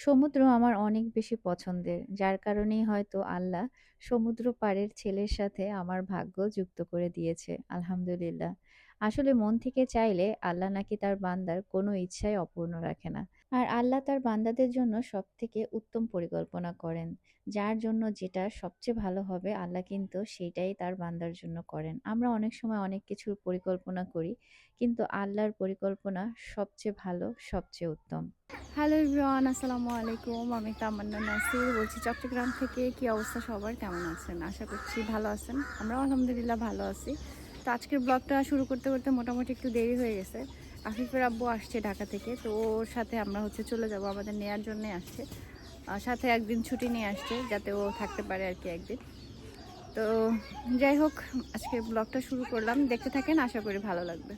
সমুদ্র আমার অনেক বেশি পছন্দের। যার কারণেই হয়তো আল্লাহ সমুদ্র পাড়ের ছেলের সাথে আমার ভাগ্য যুক্ত করে দিয়েছে। আলহামদুলিল্লাহ। আসলে মন থেকে চাইলে আল্লাহ নাকি তার বান্দার কোনো ইচ্ছাই অপূর্ণ রাখে না। আর আল্লাহ তার বান্দাদের জন্য সবথেকে উত্তম পরিকল্পনা করেন। যার জন্য যেটা সবচেয়ে ভালো হবে আল্লাহ কিন্তু সেটাই তার বান্দার জন্য করেন। আমরা অনেক সময় অনেক কিছুর পরিকল্পনা করি, কিন্তু আল্লাহর পরিকল্পনা সবচেয়ে ভালো, সবচেয়ে উত্তম। হ্যালো এভরিওয়ান, আসসালামু আলাইকুম। আমি তামান্না নাসির বলছি চট্টগ্রাম থেকে। কি অবস্থা সবার, কেমন আছেন? আশা করছি ভালো আছেন। আমরাও আলহামদুলিল্লাহ ভালো আছি। তো আজকের ব্লগটা শুরু করতে করতে মোটামুটি একটু দেরি হয়ে গেছে। আফিফের আব্বু আসছে ঢাকা থেকে, তো ওর সাথে আমরা চলে যাব, আমাদের নেয়ার জন্যে আসছে। সাথে একদিন ছুটি নিয়ে আসছে যাতে ও থাকতে পারে আর কি একদিন। তো যাই হোক, আজকের ব্লগটা শুরু করলাম, দেখতে থাকেন, আশা করি ভালো লাগবে।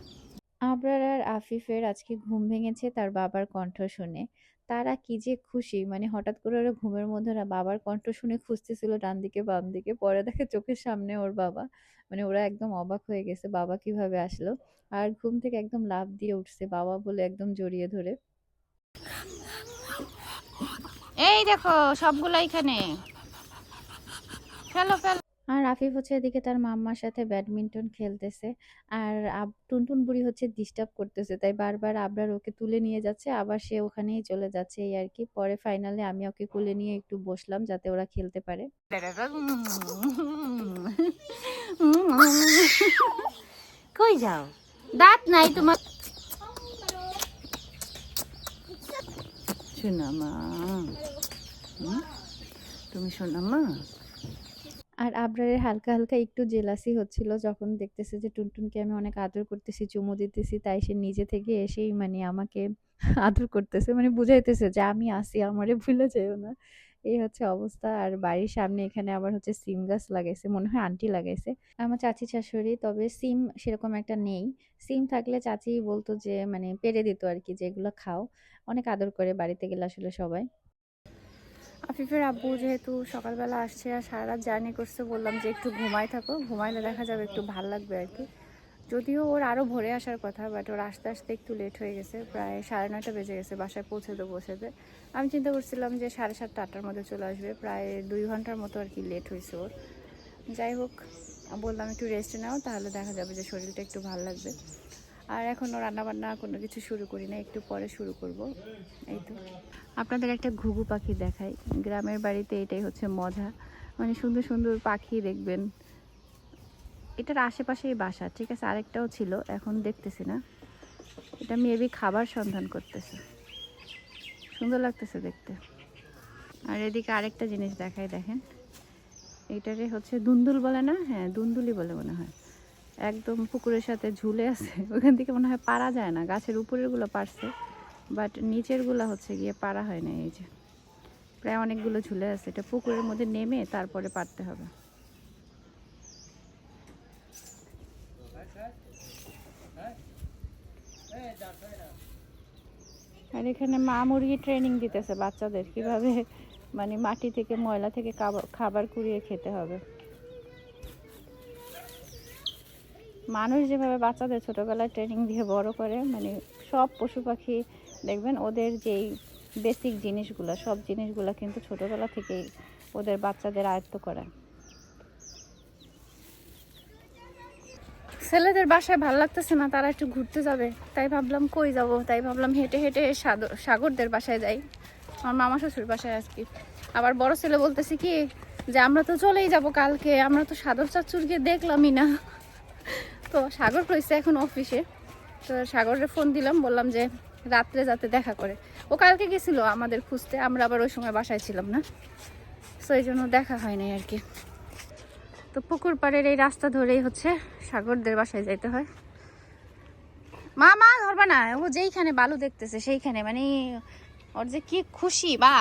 আবরার আর আফিফের আজকে ঘুম ভেঙেছে তার বাবার কণ্ঠ শুনে। তারা কি যে খুশি, মানে হঠাৎ করে ওরা ঘুমের মধ্যে ওরা বাবার কণ্ঠ শুনে খুঁজতেছিল ডান দিকে বাম দিকে, পরে দেখে চোখের সামনে ওর বাবা। মানে ওরা একদম অবাক হয়ে গেছে বাবা কিভাবে আসলো। আর ঘুম থেকে একদম লাফ দিয়ে উঠছে বাবা বলে একদম জড়িয়ে ধরে। এই দেখো সবগুলো এখানে, ফেলো ফেলো। আর আফিফ হচ্ছে এদিকে তার মাম্মার সাথে ব্যাডমিন্টন খেলতেছে। আর টুনটুন বুড়ি হচ্ছে ডিস্টার্ব করতেছে, তাই বারবার আবরার ওকে তুলে নিয়ে যাচ্ছে, আবার সে ওখানেই চলে যাচ্ছে, এই আর কি। পরে ফাইনালি আমি ওকে কোলে নিয়ে একটু বসলাম যাতে ওরা খেলতে পারে। কই যাও? দাঁত নাই তোমার? শোনা মা, তুমি শোনা মা। আর আবরারের হালকা হালকা একটু জেলাসি হচ্ছিল যখন দেখতেছে যে টুনটুনকে আমি অনেক আদর করতেছি, চুমু দিতেছি, তাই সে নিজে থেকে এসেই মানে আমাকে আদর করতেছে, মানে বুঝাইতেছে যে আমি আছি, আমারে ভুলে যেও না। এই হচ্ছে অবস্থা। আর বাড়ির সামনে এখানে আবার হচ্ছে সিম গাছ লাগাইছে, মনে হয় আন্টি লাগাইছে আমার চাচি শাশুড়ি। তবে সিম সেরকম একটা নেই। সিম থাকলে চাচি বলতো যে মানে পেরে দিত আর কি, যে এগুলো খাও। অনেক আদর করে বাড়িতে গেলে আসলে সবাই। আফিফের আব্বু যেহেতু সকালবেলা আসছে আর সারা রাত জার্নি করছে, বললাম যে একটু ঘুমাই থাকো, ঘুমাইলে দেখা যাবে একটু ভাল লাগবে আর কি। যদিও ওর আরও ভোরে আসার কথা, বাট ওর আসতে আসতে একটু লেট হয়ে গেছে, প্রায় 9:30 বেজে গেছে বাসায় পৌঁছাতে। আমি চিন্তা করছিলাম যে 7:30 8টার মধ্যে চলে আসবে, প্রায় 2 ঘন্টার মতো আর কি লেট হয়েছে ওর। যাই হোক, বললাম একটু রেস্ট নাও, তাহলে দেখা যাবে যে শরীরটা একটু ভালো লাগবে। আর এখনও রান্নাবান্না কোনো কিছু শুরু করি না, একটু পরে শুরু করব। এই তো আপনাদের একটা ঘুঘু পাখি দেখাই। গ্রামের বাড়িতে এটাই হচ্ছে মজা, মানে সুন্দর সুন্দর পাখি দেখবেন। এটার আশেপাশেই বাসা, ঠিক আছে, আরেকটাও ছিল, এখন দেখতেছি না। এটা মেবি খাবার সন্ধান করতেছে, সুন্দর লাগতেছে দেখতে। আর এদিকে আরেকটা জিনিস দেখাই, দেখেন। এইটারে হচ্ছে দুন্দুল বলে না? হ্যাঁ, দুন্দুলি বলে মনে হয়। একদম পুকুরের সাথে ঝুলে আছে, ওখান থেকে মনে হয় পারা যায় না। গাছের উপরেরগুলো পারছে, বাট নিচেরগুলো হচ্ছে গিয়ে পারা হয় না। এই যে প্রায় অনেকগুলো ঝুলে আছে, এটা পুকুরের মধ্যে নেমে তারপরে পারতে হবে। আর এখানে মা মুরগি ট্রেনিং দিতেছে বাচ্চাদের, কিভাবে মানে মাটি থেকে ময়লা থেকে খাবার কুড়িয়ে খেতে হবে। মানুষ যেভাবে বাচ্চাদের ছোটোবেলায় ট্রেনিং দিয়ে বড় করে, মানে সব পশু পাখি দেখবেন ওদের যেই বেসিক জিনিসগুলো, সব জিনিসগুলো কিন্তু ছোটোবেলা থেকেই ওদের বাচ্চাদের আয়ত্ত করা। ছেলেদের বাসায় ভালো লাগতেছে না, তারা একটু ঘুরতে যাবে, তাই ভাবলাম কই যাব, তাই ভাবলাম হেঁটে হেঁটে সাগরদের বাসায় যাই, আমার মামা শ্বশুর বাসায় আজকে। আবার বড় ছেলে বলতেছে কি যে আমরা তো চলেই যাব কালকে, আমরা তো সাগর চাচুরকে দেখলামই না। তো সাগর রয়েছে এখন অফিসে, তো সাগরে ফোন দিলাম, বললাম যে রাত্রে যাতে দেখা করে। ও কালকে গেছিল আমাদের খুঁজতে, আমরা আবার ওই সময় বাসায় ছিলাম না, তো এই জন্য দেখা হয়নি আর কি। তো পুকুর পাড়ের এই রাস্তা ধরেই হচ্ছে সাগরদের বাসায় যাইতে হয়। মা মা ধরবা না, ও যেইখানে বালু দেখতেছে সেইখানে, মানে ওর যে কি খুশি বা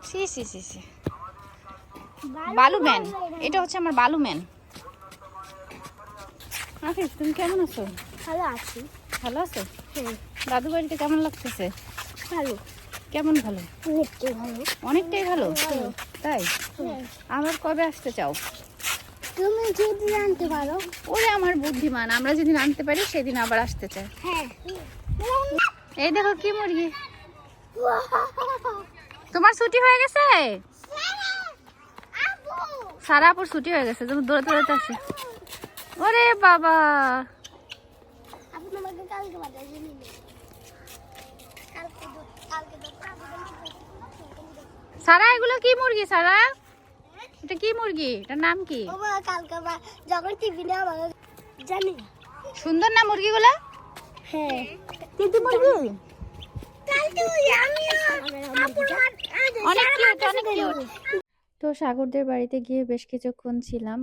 সি সি সি সি। বালু ম্যান, এটা হচ্ছে আমার বালু ম্যান। আফিফ, তুমি কেমন আছো? ভালো আছি। ভালো আছো? দাদু বাড়িতে কেমন লাগতেছে? ভালো। কেমন ভালো? অনেকটাই ভালো। অনেকটাই ভালো, তাই? আবার কবে আসতে চাও? তুমি যদি আনতে পারো। ওরে আমার বুদ্ধিমান, আমরা যেদিন আনতে পারি সেদিন আবার আসতে চাই। হ্যাঁ। এই দেখো কি মুরগি, তোমার ছুটি হয়ে গেছে? আপু সারা আপুর ছুটি হয়ে গেছে, তুমি দৌড়াতে দৌড়াতে আসছে। ওরে বাবা, আপু তোমাকে কালকে বাজারে নিয়ে কালকে কালকে সারা এগুলো কি মুরগি? সারা এটা কি মুরগি? এটার নাম কি? বাবা কালকে যখন টিফিনে আমার জানি না। সুন্দর না মুরগিগুলো? হ্যাঁ তিনটি মুরগি কালকে আমি আপুর অনেক কিউট, অনেক কিউট। তো সাগরদের বাড়িতে গিয়ে বেশ কিছুক্ষণ ছিলাম,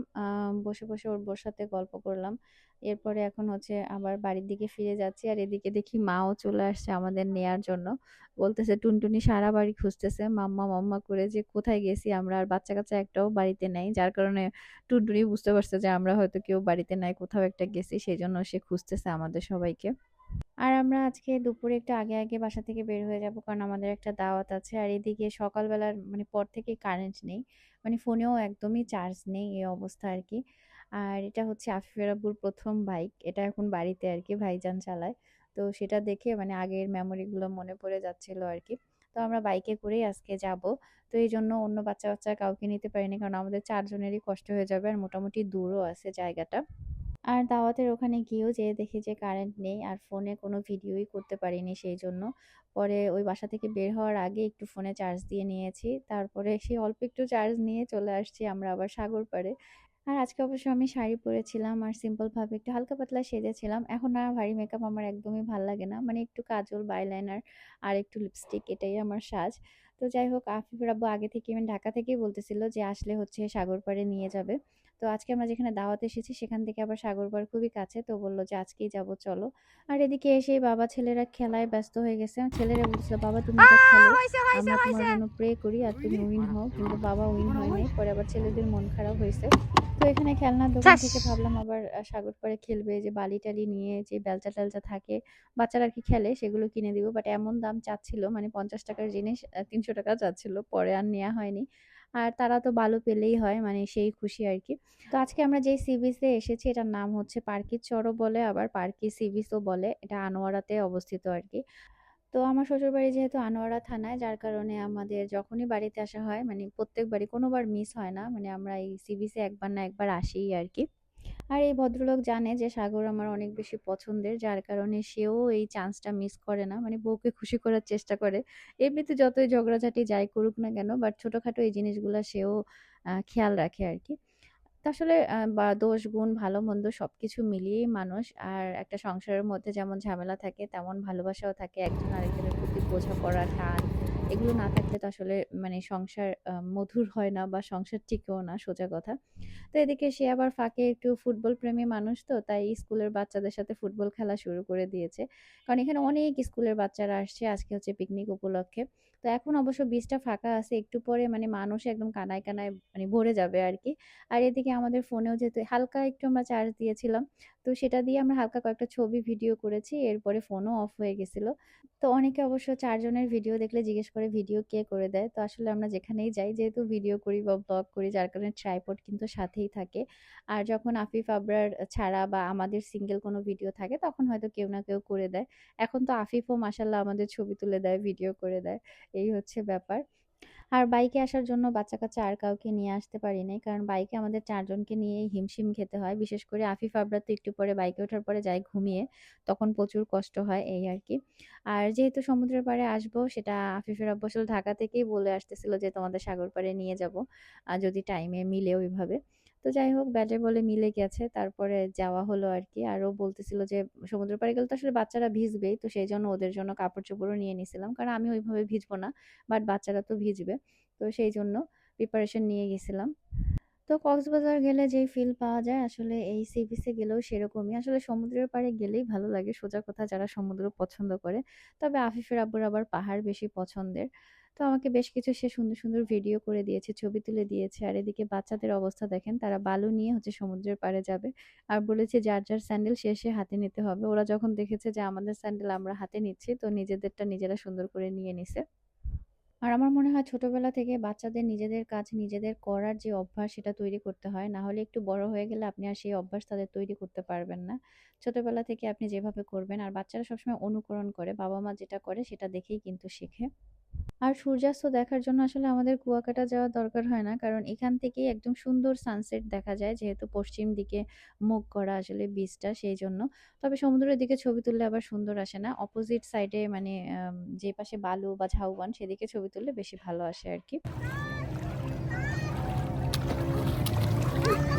বসে বসে ওর বোর সাথে গল্প করলাম। এরপরে এখন হচ্ছে আবার বাড়ির দিকে ফিরে যাচ্ছি, আর এদিকে দেখি মাও চলে আসছে আমাদের নেয়ার জন্য। বলতেছে টুনটুনি সারা বাড়ি খুঁজতেছে মাম্মা মাম্মা করে, যে কোথায় গেছি আমরা, আর বাচ্চা কাচ্চা একটাও বাড়িতে নাই, যার কারণে টুনটুনি বুঝতে পারছে যে আমরা হয়তো কেউ বাড়িতে নাই, কোথাও একটা গেছি, সেই জন্য সে খুঁজতেছে আমাদের সবাইকে। আর আমরা আজকে দুপুরে একটু আগে আগে বাসা থেকে বের হয়ে যাব, কারণ আমাদের একটা দাওয়াত আছে। আর এদিকে সকালবেলার মানে পর থেকে কারেন্ট নেই, মানে ফোনেও একদমই চার্জ নেই, এই অবস্থা আর কি। আর এটা হচ্ছে আফিফের আব্বুর প্রথম বাইক, এটা এখন বাড়িতে আর কি ভাইজান চালায়। তো সেটা দেখে মানে আগের মেমোরিগুলো মনে পড়ে যাচ্ছিল আর কি। তো আমরা বাইকে করেই আজকে যাব। তো এই জন্য অন্য বাচ্চা বাচ্চা কাউকে নিতে পারিনি, কারণ আমাদের চারজনেরই কষ্ট হয়ে যাবে, আর মোটামুটি দূরও আছে জায়গাটা। আর দাওয়াতের ওখানে গিয়েও যেয়ে দেখি যে কারেন্ট নেই, আর ফোনে কোনো ভিডিওই করতে পারিনি সেই জন্য। পরে ওই বাসা থেকে বের হওয়ার আগে একটু ফোনে চার্জ দিয়ে নিয়েছি, তারপরে সেই অল্প একটু চার্জ নিয়ে চলে আসছি আমরা আবার সাগর পাড়ে। আর আজকে অবশ্য আমি শাড়ি পরেছিলাম আর সিম্পল ভাবে একটু হালকা পাতলা সেজেছিলাম। এখন আর ভারী মেকআপ আমার একদমই ভাল লাগে না, মানে একটু কাজল বাইলাইনার আর একটু লিপস্টিক, এটাই আমার সাজ। তো যাই হোক, আফিফের আব্বু আগে থেকে মানে ঢাকা থেকেই বলতেছিল যে আসলে হচ্ছে সাগর পাড়ে নিয়ে যাবে। তো আজকে আমরা যেখানে দাওয়াতে এসেছি সেখান থেকে আবার সাগর পাড় খুবই কাছে, তো বললো যে আজকেই যাব চলো। আর এদিকে এসে বাবা ছেলেরা খেলায় ব্যস্ত হয়ে গেছে। ছেলেরা বলছিল বাবা তুমি এটা খেলো, হয়েছে হয়েছে আমরা তোমার হয়েছে। জন্য প্রে করি আর তুমি উইন হও, কিন্তু বাবা উইন হয় নাই। পরে আবার ছেলেদের মন খারাপ হয়েছে। তো এখানে খেলনার দোকান থেকে ভাবলাম আবার সাগর পাড়ে খেলবে, যে বালি টালি নিয়ে যে বেলচা টেলচা থাকে বাচ্চারা আর কি খেলে, সেগুলো কিনে দিব। বাট এমন দাম চাচ্ছিল, মানে 50 টাকার জিনিস 300 টাকা চাচ্ছিল, পরে আর নেওয়া হয়নি। আর তারা তো ভালো পেলেই হয়, মানে সেই খুশি আর কি। তো আজকে আমরা যেই সি বিচে এসেছি এটার নাম হচ্ছে পার্কির চরও বলে, আবার পার্কি সি বিচও বলে, এটা আনোয়ারাতে অবস্থিত আর কি। তো আমার শ্বশুরবাড়ি যেহেতু আনোয়ারা থানায়, যার কারণে আমাদের যখনই বাড়িতে আসা হয় মানে প্রত্যেকবারই কোনোবার মিস হয় না, মানে আমরা এই সি বিচে একবার না একবার আসিই আর কি। আর এই ভদ্রলোক জানে যে সাগর আমার অনেক বেশি পছন্দের, যার কারণে সেও এই চান্সটা মিস করে না, মানে বউকে খুশি করার চেষ্টা করে। এমনিতে যতই ঝগড়াঝাটি যাই করুক না কেন, বাট ছোটখাটো এই জিনিসগুলা সেও খেয়াল রাখে আর কি। তো আসলে বা দোষ গুণ ভালো মন্দ সবকিছু মিলিয়েই মানুষ। আর একটা সংসারের মধ্যে যেমন ঝামেলা থাকে তেমন ভালোবাসাও থাকে, একজন আরেকজনের প্রতি বোঝাপড়া টান এগুলো না থাকলে তো আসলে মানে সংসার মধুর হয় না, বা সংসার টিকেও না, সোজা কথা। তো এদিকে সে আবার ফাঁকে একটু ফুটবল প্রেমী মানুষ, তো তাই স্কুলের বাচ্চাদের সাথে ফুটবল খেলা শুরু করে দিয়েছে। কারণ এখানে অনেক স্কুলের বাচ্চারা আসছে, আজকে হচ্ছে পিকনিক উপলক্ষে। তো এখন অবশ্য বীজটা ফাঁকা আছে, একটু পরে মানে মানুষ একদম কানায় কানায় মানে ভরে যাবে আর কি। আর এদিকে আমাদের ফোনেও যেহেতু হালকা একটু আমরা চার্জ দিয়েছিলাম, তো সেটা দিয়ে আমরা হালকা কয়েকটা ছবি ভিডিও করেছি, এরপরে ফোনও অফ হয়ে গেছিল। তো অনেকে অবশ্য চারজনের ভিডিও দেখলে জিজ্ঞেস করে ভিডিও কে করে দেয়, তো আসলে আমরা যেখানেই যাই যেহেতু ভিডিও করি বা ব্লগ করি, যার কারণে ট্রাইপড কিন্তু সাথেই থাকে। আর যখন আফিফ আবরার ছাড়া বা আমাদের সিঙ্গেল কোনো ভিডিও থাকে তখন হয়তো কেউ না কেউ করে দেয়। এখন তো আফিফও মাসাল্লাহ আমাদের ছবি তুলে দেয়, ভিডিও করে দেয়, এই হচ্ছে ব্যাপার। আর বাইকে আসার জন্য বাচ্চা-কাচ্চা আর কাউকে নিয়ে আসতে পারি নাই। কারণ বাইকে আমাদের ৪ জনকে নিয়েই হিমশিম খেতে হয়। বিশেষ করে আফিফ আবরার তো একটু পরে বাইকে ওঠার পরে যায় ঘুমিয়ে। তখন প্রচুর কষ্ট হয়, এই আরকি। আর যেহেতু সমুদ্রের পাড়ে আসবো, সেটা আফিফের আব্বু আসলে ঢাকা থেকেই বলে আসতেছিল যে তোমাদের সাগর পাড়ে নিয়ে যাবো। যদি টাইমে মিলে ওইভাবে। তো যাই হোক ব্যাটে বলে মিলে গেছে। তারপরে যাওয়া হলো আরকি। আর ও বলতেছিল যে সমুদ্রের পাড়ে গেলে তো আসলে বাচ্চারা ভিজবেই। তো সেইজন্য ওদের জন্য কাপড়-চোপড়ও নিয়ে নিছিলাম। কারণ আমি ওইভাবে ভিজবো না। বাট বাচ্চারা তো ভিজবে। তো সেইজন্য প্রিপারেশন নিয়ে গেছিলাম। তো কক্সবাজার গেলে যেই ফিল পাওয়া যায় আসলে এই সি বিচে গেলেও সেরকমই। আসলে সমুদ্রের পাড়ে গেলেই ভালো লাগে, সোজা কথা, যারা সমুদ্র পছন্দ করে। তবে আফিফের আব্বুর আবার পাহাড় বেশি পছন্দের। তো আমাকে বেশ কিছু সে সুন্দর, সুন্দর ভিডিও করে দিয়েছে, ছবি তুলে দিয়েছে। আর এদিকে বাচ্চাদের অবস্থা দেখেন, তারা বালু নিয়ে হচ্ছে সমুদ্রের পাড়ে যাবে। আর বলেছে যার, যার স্যান্ডেল সে হাতে নিতে হবে। ওরা যখন দেখেছে যে আমাদের স্যান্ডেল আমরা হাতে নিচ্ছি, তো নিজেদেরটা নিজেরা সুন্দর করে নিয়ে নিছে। আর আমার মনে হয় ছোটবেলা থেকে বাচ্চাদের নিজেদের কাজ নিজেদের করার যে অভ্যাস সেটা তৈরি করতে হয়। না হলে একটু বড় হয়ে গেলে আপনি আর সেই অভ্যাস তাদের তৈরি করতে পারবেন না। ছোটবেলা থেকে আপনি যেভাবে করবেন আর বাচ্চারা সবসময় অনুকরণ করে। বাবা-মা যেটা করে সেটা দেখেই কিন্তু শেখে। আর সূর্যাস্ত দেখার জন্য আসলে আমাদের কুয়াকাটা যাওয়ার দরকার হয় না। কারণ এখান থেকেই একদম সুন্দর সানসেট দেখা যায়। যেহেতু পশ্চিম দিকে মুখ করা আসলে বিচটা সেইজন্য। তবে সমুদ্রের দিকে ছবি তুললে আবার সুন্দর আসে না। অপোজিট সাইডে মানে যে পাশে বালু বা ঝাউবন সেদিকে ছবি তুললে বেশি ভালো আসে আরকি।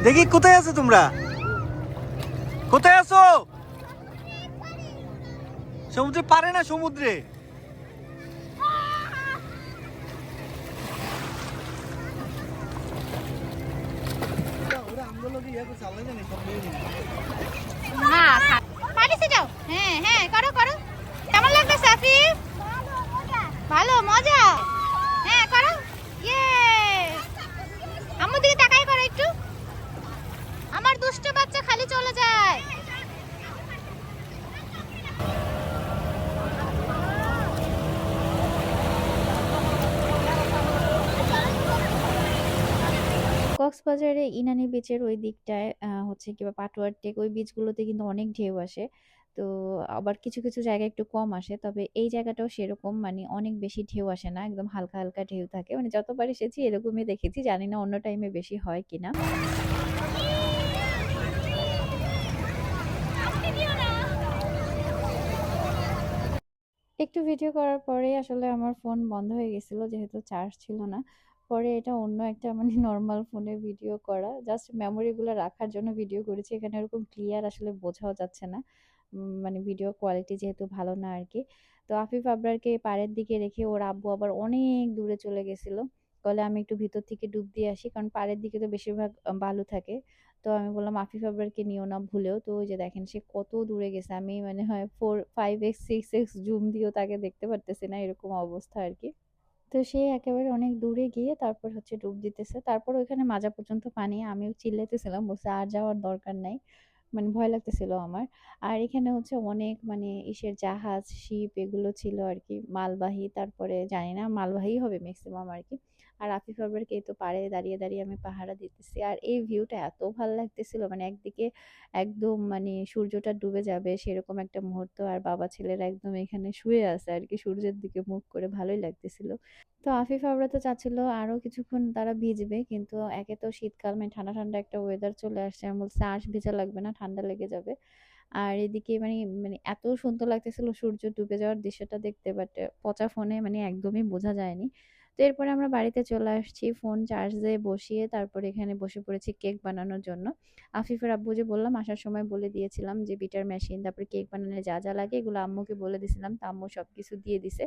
দেখি কোথায় আছো তোমরা? কোথায় আছো? সমুদ্রে পারে না সমুদ্রে। না পার্টিসে যাও। হ্যাঁ হ্যাঁ করো করো। কেমন লাগবে সাফি? ভালো মজা। হ্যাঁ করো। ইয়ে আম্মুর দিকে তাকাই করো একটু। আমার দুষ্ট বাচ্চা খালি চলে যায়। কক্সবাজারে ইনানি বিচের ওই দিকটায় হচ্ছে কি বা পাটুয়ার টেক ওই বিচগুলোতে কিন্তু অনেক ঢেউ আসে। তো আবার কিছু, কিছু জায়গায় একটু কম আসে। তবে এই জায়গাটাও সেরকম মানে অনেক বেশি ঢেউ আসে না। একদম হালকা, হালকা ঢেউ থাকে। মানে যতবার এসেছি এরকমই দেখেছি। জানি না অন্য টাইমে বেশি হয় কিনা। একটু ভিডিও করার পরেই আসলে আমার ফোন বন্ধ হয়ে গেছিল যেহেতু চার্জ ছিল না। পরে এটা অন্য একটা মানে নরমাল ফোনে ভিডিও করা। জাস্ট মেমোরি গুলা রাখার জন্য ভিডিও করেছি। এখানে ওরকম ক্লিয়ার আসলে বোঝাও যাচ্ছে না। মানে ভিডিও কোয়ালিটি যেহেতু ভালো না আরকি। তো আফিফ আবরারকে পাড়ের দিকে রেখে ওর আব্বু আবার অনেক দূরে চলে গেছিল। বলে আমি একটু ভিতর থেকে ডুব দিয়ে আসি। কারণ পাড়ের দিকে তো বেশিরভাগ বালু থাকে। তো আমি বললাম আফিফ আবরারকে নিও না ভুলেও। তো ওই যে দেখেন সে কত দূরে গেছে। আমি মানে হয় 4, 5x, 6x জুম দিয়েও তাকে দেখতে পারতেছি না। এরকম অবস্থা আরকি। তো সে একেবারে অনেক দূরে গিয়ে তারপর হচ্ছে ডুব দিতেছে। তারপর ওইখানে মাজা পর্যন্ত পানি। আমিও চিল্লাইতেছিলাম বলছি আর যাওয়ার দরকার নাই। মানে ভয় লাগতেছিল আমার। আর এখানে হচ্ছে অনেক মানে ইসের জাহাজ, শিপ এগুলো ছিল আরকি মালবাহী। তারপরে জানি না মালবাহী হবে মেক্সিমাম আরকি। আর আফিফ আবরারকে এই তো পাড়ে দাঁড়িয়ে, দাঁড়িয়ে আমি পাহারা দিতেছি। আর এই ভিউটা এত ভাল লাগতেছিল মানে একদিকে একদম মানে সূর্যটা ডুবে যাবে সেরকম একটা মুহূর্ত। আর বাবা ছেলেরা একদম এখানে শুয়ে আছে আরকি সূর্যের দিকে মুখ করে ভালোই লাগতেছিল। তো আফিফ আবরা তো চাচ্ছিল আরো কিছুক্ষণ তারা ভিজবে কিন্তু একে তো শীতকাল মানে ঠান্ডা ঠান্ডা একটা ওয়েদার চলে আসছে আমি বলছি আর ভিজা লাগবে না ঠান্ডা লেগে যাবে আর এদিকে মানে মানে এত সুন্দর লাগতেছিল সূর্য ডুবে যাওয়ার দৃশ্যটা দেখতে বাট পচা ফোনে মানে একদমই বোঝা যায়নি তো এরপরে আমরা বাড়িতে চলে আসছি ফোন চার্জে বসিয়ে তারপরে এখানে বসে পড়েছি কেক বানানোর জন্য আফিফের আব্বু যে বললাম আসার সময় বলে দিয়েছিলাম যে বিটার মেশিন তারপরে কেক বানানোর যা যা লাগে এগুলো আম্মুকে বলে দিছিলাম তা আম্মু সবকিছু দিয়ে দিছে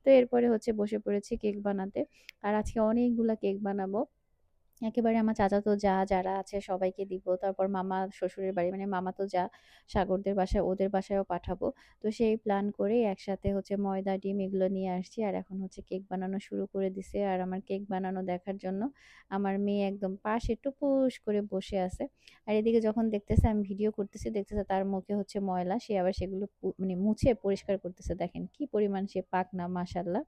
তো এরপরে হচ্ছে বসে পড়েছি কেক বানাতে। আর আজকে অনেকগুলা কেক বানাবো। একেবারে আমার চাচাতো যারা আছে সবাইকে দিব। তারপর মামা শ্বশুরের বাড়ি মানে মামাতো সাগরদের বাসায় ওদের বাসায়ও পাঠাবো। তো সেই প্ল্যান করেই একসাথে হচ্ছে ময়দা, ডিম এগুলো নিয়ে আসছি। আর এখন হচ্ছে কেক বানানো শুরু করে দিছে। আর আমার কেক বানানো দেখার জন্য আমার মেয়ে একদম পাশে টুপুস করে বসে আছে। আর এদিকে যখন দেখতেছে আমি ভিডিও করতেছি, দেখতেছে তার মুখে হচ্ছে ময়লা। সে আবার সেগুলো মানে মুছে পরিষ্কার করতেছে। দেখেন কি পরিমাণ সে পাকনা মাশাআল্লাহ।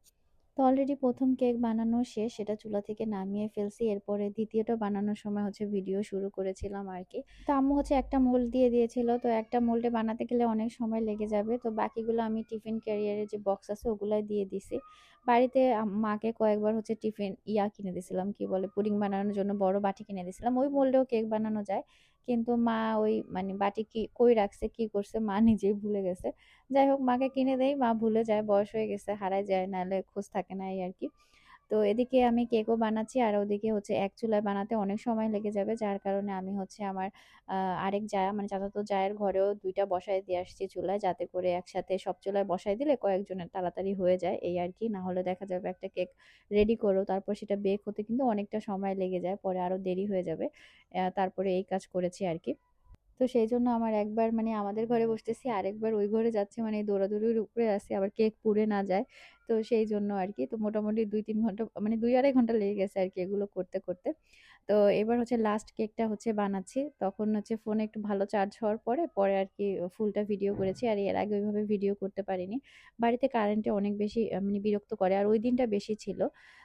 তো অলরেডি ১ম কেক বানানো শেষ। সেটা চুলা থেকে নামিয়ে ফেলছি। এরপরে ২য় টা বানানোর সময় হচ্ছে ভিডিও শুরু করেছিলাম আরকি। তো আম্মু হচ্ছে একটা মোল্ড দিয়ে দিয়েছিল। তো একটা মোল্ডে বানাতে গেলে অনেক সময় লেগে যাবে। তো বাকিগুলো আমি টিফিন ক্যারিয়ারের যে বক্স আছে ওগুলাই দিয়ে দিছি। বাড়িতে মাকে কয়েকবার হচ্ছে টিফিন কিনে দিছিলাম। কি বলে পুডিং বানানোর জন্য বড় বাটি কিনে দিছিলাম। ওই মোল্ডেও কেক বানানো যায়। কিন্তু মা ওই মানে বাটি কি কই রাখছে, কি করছে মা নিজেই ভুলে গেছে। যাই হোক মাকে কিনে দেই, মা ভুলে যায়, বয়স হয়ে গেছে, হারায় যায়, নাহলে খোঁজ থাকে না এই আরকি। তো এদিকে আমি কেকও বানাচ্ছি আর ওদিকে হচ্ছে এক চুলায় বানাতে অনেক সময় লেগে যাবে। যার কারণে আমি হচ্ছে আমার আ আরেক জায়া মানে চাচাতো জায়ের ঘরেও ২ টা বসায় দিয়ে আসছি চুলায় যাতে করে একসাথে সব চুলায় বসায় দিলে কয়েকজনের তাড়াতাড়ি হয়ে যায় এই আরকি। না হলে দেখা যাবে একটা কেক রেডি করো তারপর সেটা বেক হতে কিন্তু অনেকটা সময় লেগে যায়। পরে আরো দেরি হয়ে যাবে। তারপরে এই কাজ করেছি আরকি। তো সেইজন্য আমার একবার মানে আমাদের ঘরে বসতেছি, আরেকবার ওই ঘরে যাচ্ছি মানে দৌড়াদৌড়ির উপরে আছি আবার কেক পুড়ে না যায়। তো সেই জন্য আরকি। তো মোটামুটি ২-৩ ঘন্টা মানে ২-২.৫ ঘন্টা লেগে গেছে আরকি এগুলো করতে। তো এবার হচ্ছে লাস্ট কেকটা হচ্ছে বানাচ্ছি। তখন হচ্ছে ফোনে একটু ভালো চার্জ হওয়ার পরে আরকি ফুলটা ভিডিও করেছি। আর এর আগে ওইভাবে ভিডিও করতে পারিনি। বাড়িতে কারেন্টে অনেক বেশি মানে বিরক্ত করে। আর ওই দিনটা বেশি ছিল।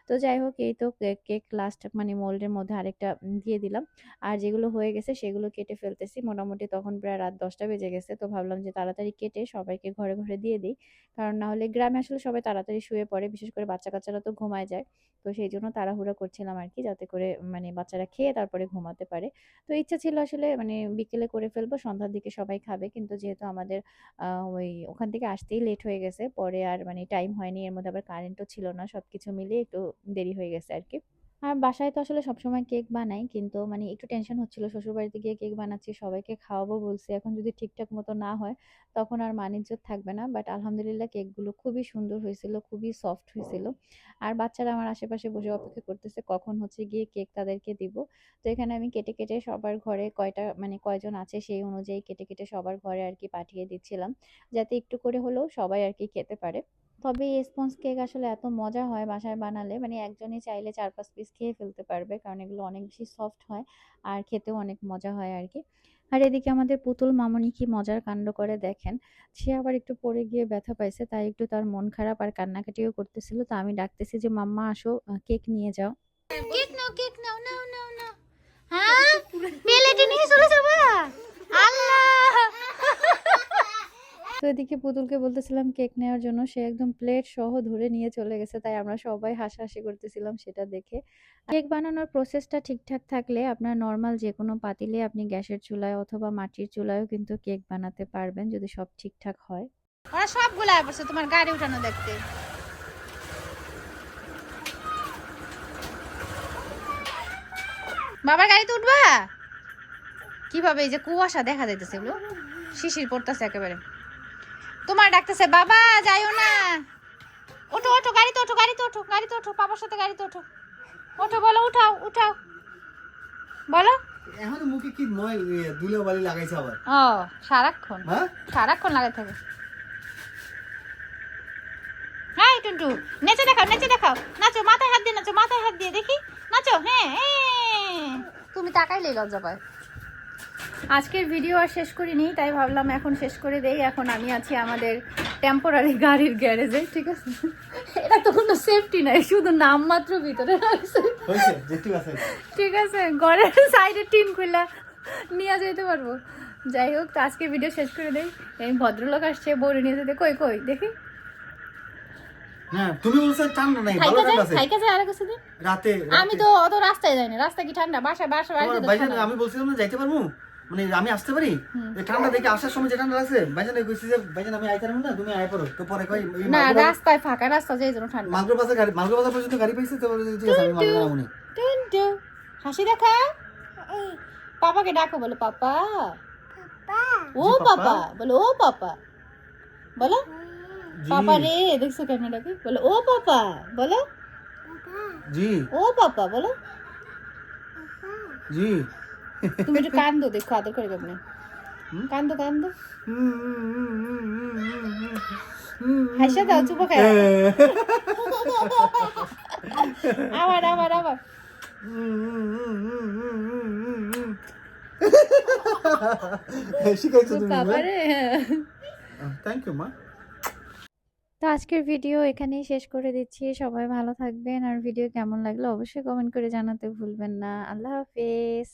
তো যাই হোক এই তো কেক লাস্ট মানে মোল্ডের মধ্যে আরেকটা দিয়ে দিলাম। আর যেগুলো হয়ে গেছে সেগুলো কেটে ফেলতেছি। মোটামুটি তখন প্রায় রাত ১০টা বেজে গেছে। তো ভাবলাম যে তাড়াতাড়ি কেটে সবাইকে ঘরে দিয়ে দেই। কারণ না হলে গ্রামে আসলে সবাই তাড়াতাড়ি শুয়ে পড়ে। বিশেষ করে বাচ্চা-কাচ্চারা তো ঘুমায় যায়। তো সেইজন্য তাড়াহুড়া করছিলাম আরকি যাতে করে মানে বাচ্চারা খেয়ে তারপরে ঘুমাতে পারে। তো ইচ্ছা ছিল আসলে মানে বিকেলে করে ফেলবো, সন্ধ্যার দিকে সবাই খাবে। কিন্তু যেহেতু আমাদের আ ওই ওখান থেকে আসতেই লেট হয়ে গেছে। পরে আর মানে টাইম হয়নি। এর মধ্যে আবার কারেন্টও ছিল না। সবকিছু মিলিয়ে একটু দেরি হয়ে গেছে আরকি। আর বাসায় তো আসলে সবসময় কেক বানাই। কিন্তু মানে একটু টেনশন হচ্ছিল শ্বশুরবাড়িতে গিয়ে কেক বানাচ্ছি, সবাইকে খাওয়াবো বলছি। এখন যদি ঠিকঠাক মতো না হয় তখন আর মান-ইজ্জত থাকবে না। বাট আলহামদুলিল্লাহ কেকগুলো খুবই সুন্দর হয়েছিল, খুবই সফট হয়েছিল। আর বাচ্চারা আমার আশেপাশে বসে অপেক্ষা করতেছে কখন হচ্ছে গিয়ে কেক তাদেরকে দিব। তো এখানে আমি কেটে সবার ঘরে কয়টা মানে কয়জন আছে সেই অনুযায়ী কেটে সবার ঘরে আরকি পাঠিয়ে দিচ্ছিলাম। যাতে একটু করে হলেও সবাই আরকি খেতে পারে। তবে এই স্পঞ্জ কেক আসলে এত মজা হয় বাসায় বানালে মানে একজনই চাইলে ৪-৫ পিস খেয়ে ফেলতে পারবে। কারণ এগুলো অনেক বেশি সফট হয় আর খেতেও অনেক মজা হয় আরকি। আর এদিকে আমাদের পুতুল মামুনি কি মজার কাণ্ড করে দেখেন। সে আবার একটু পড়ে গিয়ে ব্যথা পাইছে। তাই একটু তার মন খারাপ আর কান্নাকাটিও করতেছিল। তো আমি ডাকতেছি যে, "মাম্মা আসো কেক নিয়ে যাও।" কেক নাও। হ্যাঁ, প্লেটে নিয়ে চলে যাবা? আল্লাহ! তো এদিকে পুতুলকে বলতেছিলাম কেক নেওয়ার জন্য। সে একদম প্লেট সহ ধরে নিয়ে চলে গেছে। তাই আমরা সবাই হাসাহাসি করতেছিলাম সেটা দেখে। কেক বানানোর প্রসেসটা ঠিকঠাক থাকলে আপনার নরমাল যেকোনো পাতিলে আপনি গ্যাসের চুলায় অথবা মাটির চুলায়ও কিন্তু কেক বানাতে পারবেন যদি সব ঠিকঠাক হয়। ওরা সবগুলো আয় পড়ছে তোমার গাড়ি উঠানো দেখতে। বাবার গাড়িতে উঠবা? কিভাবে এই যে কুয়াশা দেখা যাইতেছে এগুলো শিশির পড়তেছে একেবারে। তোমার ডাকতেছে বাবা যাইও না। ওঠো গাড়িতে ওঠো বাবার সাথে গাড়িতে ওঠো। ওঠো বলো উঠাও বলো। এখন মুখে কি নয় ধুলোবালি লাগাইছে আবার। ও সারাক্ষণ হ্যাঁ সারাক্ষণ লাগাই থাকে। হ্যাঁ টুন্টু নেচে দেখাও নাচো মাথায় হাত দিয়ে দেখি নাচো। হ্যাঁ তুমি তাকাইলেই লজ্জা পায়। আজকের ভিডিও আর শেষ করিনি, তাই ভাবলাম এখন শেষ করে দেই। এখন আমি আছি আমাদের টেম্পোরারি গাড়ির গ্যারেজে, ঠিক আছে? এটা তো কোনো সেফটি নাই, শুধু নামমাত্র ভিতরে রাখছে, হইছে যেটু আছে। ঠিক আছে? ঘরের সাইডে টিন খুলে নিয়ে যেতে পারবো। যাই হোক, তো আজকে ভিডিও শেষ করে দেই। এই ভদ্রলোক আসছে বউরে নিয়ে যেতে। কই দেখি। হ্যাঁ তুমি বলছো ঠান্ডা নাই, ভালো ঠান্ডা আছে খাইকা যায় আর কিছু দিন। রাতে। আমি তো অত রাস্তায় যাই না, রাস্তা কি ঠান্ডা? বাসা ভাইজান আমি বলছিলাম না যাইতে পারবো, মানে আমি আসতে পারি ঠান্ডা দেখে আসার সময় যে ঠান্ডা লাগছে। ভাইজান কইছি যে ভাইজান আমি আইতে পারবো না, তুমি আয় পড়ো। তো পরে কই না রাস্তায় ফাঁকা রাস্তা যে জন্য ঠান্ডা। মালগো বাজার পর্যন্ত গাড়ি পাইছে। তো ঠিক আছে আমি মালগো নামুনি। টুনটু হাসি দেখা। পাপাকে ডাকো, বলো পাপা। ও পাপা বলো, ও পাপা বলো। পাপা রে দেখছো কেমন ডাকে, বলো ও পাপা বলো। জি ও পাপা বলো। জি তুমি একটু কান্দো, দেখো আদর করে কেমনে কান্দো। হাসা দাও, চুপ খায়। আবার শিখাইছো তুমি। বাবারে। থ্যাংক ইউ মা। তো আজকের ভিডিও এখানেই শেষ করে দিচ্ছি। সবাই ভালো থাকবেন। আর ভিডিও কেমন লাগলো অবশ্যই কমেন্ট করে জানাতে ভুলবেন না। আল্লাহ হাফেজ।